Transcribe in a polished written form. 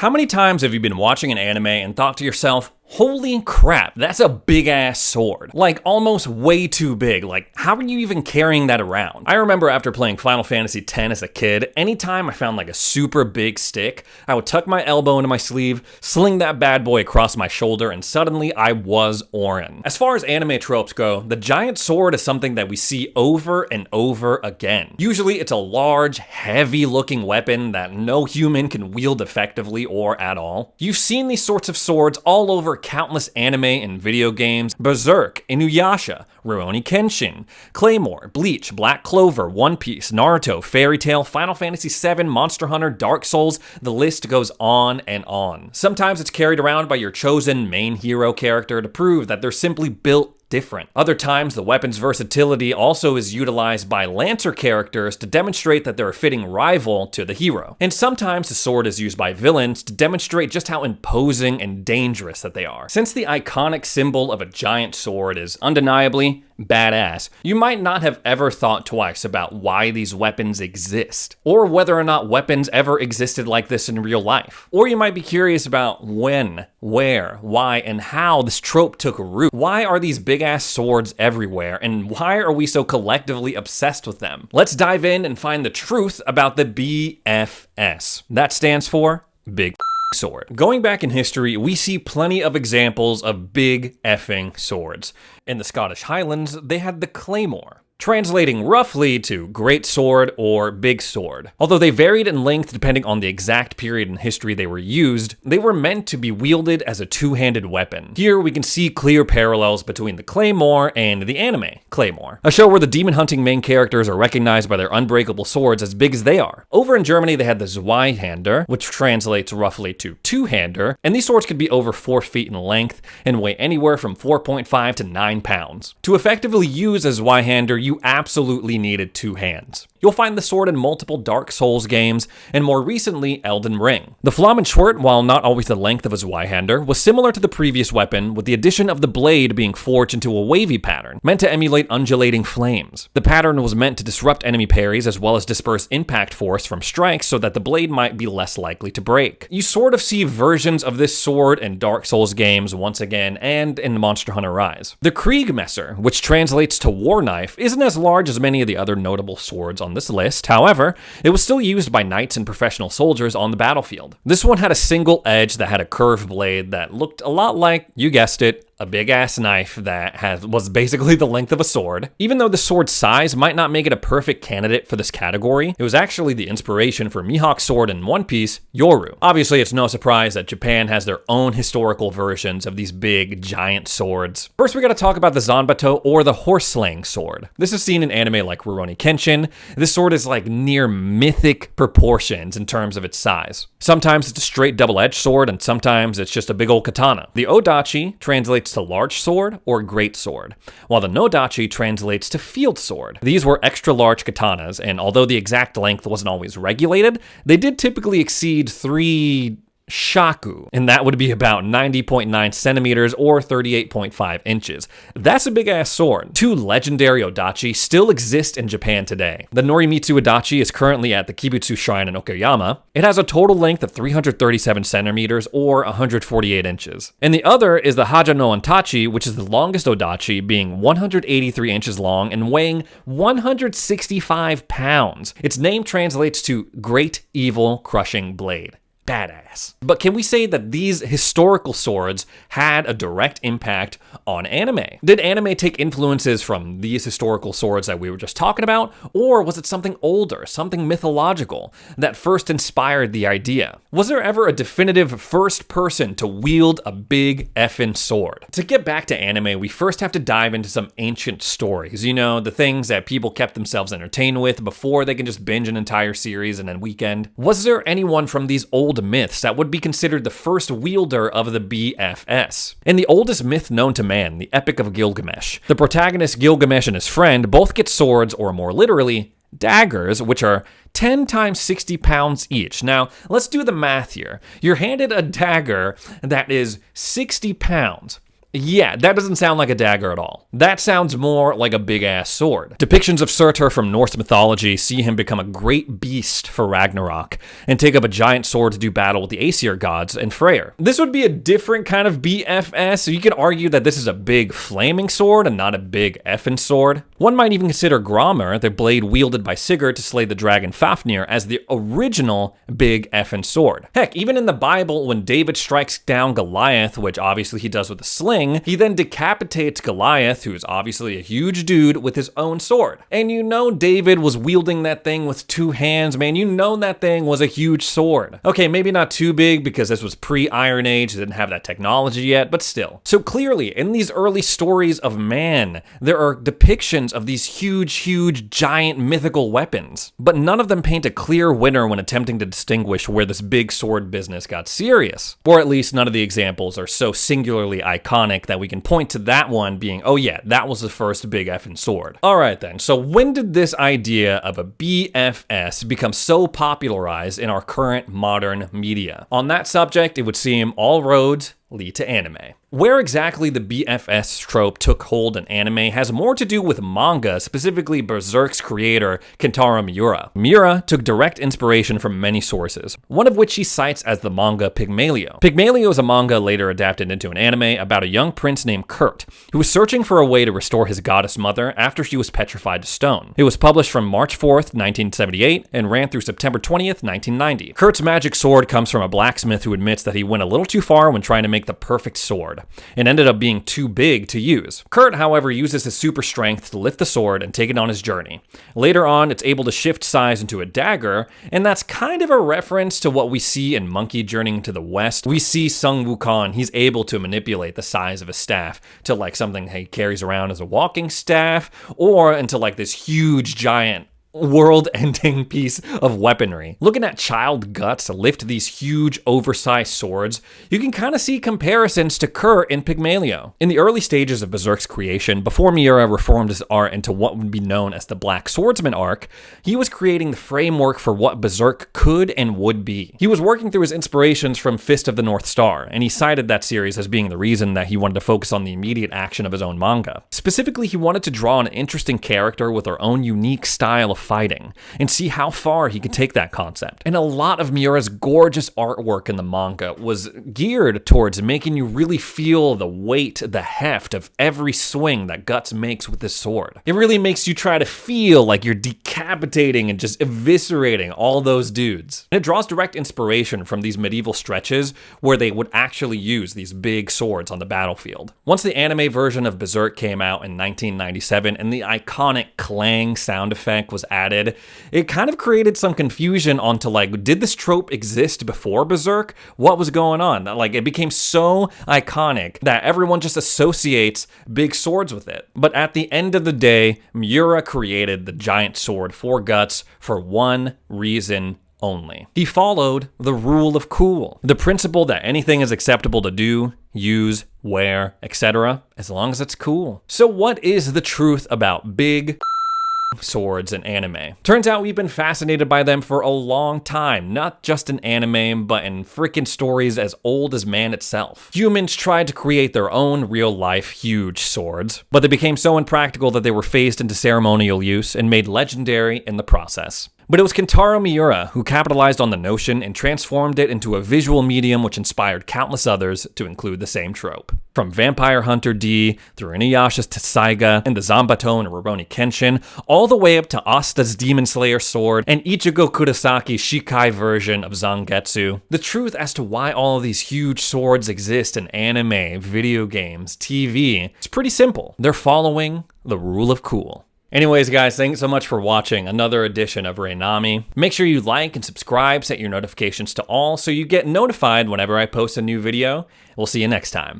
How many times have you been watching an anime and thought to yourself, holy crap, that's a big ass sword. Like almost way too big. Like how are you even carrying that around? I remember after playing Final Fantasy X as a kid, anytime I found like a super big stick, I would tuck my elbow into my sleeve, sling that bad boy across my shoulder, and suddenly I was Orin. As far as anime tropes go, the giant sword is something that we see over and over again. Usually it's a large, heavy looking weapon that no human can wield effectively or at all. You've seen these sorts of swords all over countless anime and video games: Berserk, Inuyasha, Ruroni Kenshin, Claymore, Bleach, Black Clover, One Piece, Naruto, Fairy Tail, Final Fantasy VII, Monster Hunter, Dark Souls, the list goes on and on. Sometimes it's carried around by your chosen main hero character to prove that they're simply built different. Other times, the weapon's versatility also is utilized by Lancer characters to demonstrate that they're a fitting rival to the hero. And sometimes the sword is used by villains to demonstrate just how imposing and dangerous that they are. Since the iconic symbol of a giant sword is undeniably badass, you might not have ever thought twice about why these weapons exist, or whether or not weapons ever existed like this in real life. Or you might be curious about when, where, why, and how this trope took root. Why are these big-ass swords everywhere, and why are we so collectively obsessed with them? Let's dive in and find the truth about the BFS. That stands for Big Sword. Going back in history, we see plenty of examples of big effing swords. In the Scottish Highlands, they had the Claymore, translating roughly to great sword or big sword. Although they varied in length depending on the exact period in history they were used, they were meant to be wielded as a two-handed weapon. Here we can see clear parallels between the Claymore and the anime Claymore, a show where the demon hunting main characters are recognized by their unbreakable swords as big as they are. Over in Germany, they had the Zweihander, which translates roughly to two-hander, and these swords could be over 4 feet in length and weigh anywhere from 4.5 to 9 pounds. To effectively use a Zweihander, you absolutely needed 2 hands. You'll find the sword in multiple Dark Souls games, and more recently, Elden Ring. The Flammenschwert, while not always the length of a Zweihander, was similar to the previous weapon, with the addition of the blade being forged into a wavy pattern, meant to emulate undulating flames. The pattern was meant to disrupt enemy parries as well as disperse impact force from strikes so that the blade might be less likely to break. You sort of see versions of this sword in Dark Souls games once again, and in Monster Hunter Rise. The Kriegmesser, which translates to war knife, isn't as large as many of the other notable swords on this list. However, it was still used by knights and professional soldiers on the battlefield. This one had a single edge that had a curved blade that looked a lot like, you guessed it, a big-ass knife that was basically the length of a sword. Even though the sword's size might not make it a perfect candidate for this category, it was actually the inspiration for Mihawk's sword in One Piece, Yoru. Obviously, it's no surprise that Japan has their own historical versions of these big, giant swords. First, we gotta talk about the Zanbato, or the horse-slaying sword. This is seen in anime like Ruroni Kenshin. This sword is like near mythic proportions in terms of its size. Sometimes it's a straight double-edged sword, and sometimes it's just a big old katana. The Odachi translates to large sword or great sword, while the Nodachi translates to field sword. These were extra large katanas, and although the exact length wasn't always regulated, they did typically exceed 3 shaku, and that would be about 90.9 centimeters or 38.5 inches. That's a big ass sword. 2 legendary Odachi still exist in Japan today. The Norimitsu Odachi is currently at the Kibutsu Shrine in Okayama. It has a total length of 337 centimeters or 148 inches. And the other is the Haja no Antachi, which is the longest Odachi, being 183 inches long and weighing 165 pounds. Its name translates to Great Evil Crushing Blade. Badass. But can we say that these historical swords had a direct impact on anime? Did anime take influences from these historical swords that we were just talking about? Or was it something older, something mythological, that first inspired the idea? Was there ever a definitive first person to wield a big effing sword? To get back to anime, we first have to dive into some ancient stories. You know, the things that people kept themselves entertained with before they can just binge an entire series in a weekend. Was there anyone from these old myths that would be considered the first wielder of the BFS? In the oldest myth known to man, the Epic of Gilgamesh, the protagonist Gilgamesh and his friend both get swords, or more literally, daggers, which are 10 times 60 pounds each. Now, let's do the math here. You're handed a dagger that is 60 pounds. Yeah, that doesn't sound like a dagger at all. That sounds more like a big-ass sword. Depictions of Surtur from Norse mythology see him become a great beast for Ragnarok, and take up a giant sword to do battle with the Aesir gods and Freyr. This would be a different kind of BFS, so you could argue that this is a big flaming sword and not a big effing sword. One might even consider Gramr, the blade wielded by Sigurd to slay the dragon Fafnir, as the original big effing sword. Heck, even in the Bible, when David strikes down Goliath, which obviously he does with a sling, he then decapitates Goliath, who is obviously a huge dude, with his own sword. And you know David was wielding that thing with 2 hands, man. You know that thing was a huge sword. Okay, maybe not too big because this was pre-Iron Age, they didn't have that technology yet, but still. So clearly, in these early stories of man, there are depictions of these huge, giant mythical weapons. But none of them paint a clear winner when attempting to distinguish where this big sword business got serious. Or at least none of the examples are so singularly iconic that we can point to that one being, oh yeah, that was the first big effing sword. Alright then, so when did this idea of a BFS become so popularized in our current modern media? On that subject, it would seem all roads lead to anime. Where exactly the BFS trope took hold in anime has more to do with manga, specifically Berserk's creator, Kentaro Miura. Miura took direct inspiration from many sources, one of which he cites as the manga Pygmalion. Pygmalion is a manga later adapted into an anime about a young prince named Kurt, who was searching for a way to restore his goddess mother after she was petrified to stone. It was published from March 4th, 1978, and ran through September 20th, 1990. Kurt's magic sword comes from a blacksmith who admits that he went a little too far when trying to make the perfect sword, and ended up being too big to use. Kurt, however, uses his super strength to lift the sword and take it on his journey. Later on, it's able to shift size into a dagger, and that's kind of a reference to what we see in Monkey Journeying to the West. We see Sun Wukong, he's able to manipulate the size of a staff to like something he carries around as a walking staff, or into like this huge giant world-ending piece of weaponry. Looking at child guts lift these huge, oversized swords, you can kind of see comparisons to Kurt in Pygmalion. In the early stages of Berserk's creation, before Miura reformed his art into what would be known as the Black Swordsman arc, he was creating the framework for what Berserk could and would be. He was working through his inspirations from Fist of the North Star, and he cited that series as being the reason that he wanted to focus on the immediate action of his own manga. Specifically, he wanted to draw an interesting character with their own unique style of fighting, and see how far he could take that concept. And a lot of Miura's gorgeous artwork in the manga was geared towards making you really feel the weight, the heft of every swing that Guts makes with his sword. It really makes you try to feel like you're decapitating and just eviscerating all those dudes. And it draws direct inspiration from these medieval stretches where they would actually use these big swords on the battlefield. Once the anime version of Berserk came out in 1997 and the iconic clang sound effect was added, it kind of created some confusion onto like, did this trope exist before Berserk? What was going on? Like, it became so iconic that everyone just associates big swords with it. But at the end of the day, Miura created the giant sword for Guts for one reason only. He followed the rule of cool, the principle that anything is acceptable to do, use, wear, etc., as long as it's cool. So what is the truth about big swords in anime? Turns out we've been fascinated by them for a long time, not just in anime, but in freaking stories as old as man itself. Humans tried to create their own real-life huge swords, but they became so impractical that they were phased into ceremonial use and made legendary in the process. But it was Kentaro Miura who capitalized on the notion and transformed it into a visual medium which inspired countless others to include the same trope. From Vampire Hunter D, through Inuyasha's Tessaiga, and the Zanbato and Ruroni Kenshin, all the way up to Asta's Demon Slayer sword, and Ichigo Kurosaki's Shikai version of Zangetsu. The truth as to why all of these huge swords exist in anime, video games, TV, is pretty simple. They're following the rule of cool. Anyways, guys, thanks so much for watching another edition of Raynami. Make sure you like and subscribe, set your notifications to all so you get notified whenever I post a new video. We'll see you next time.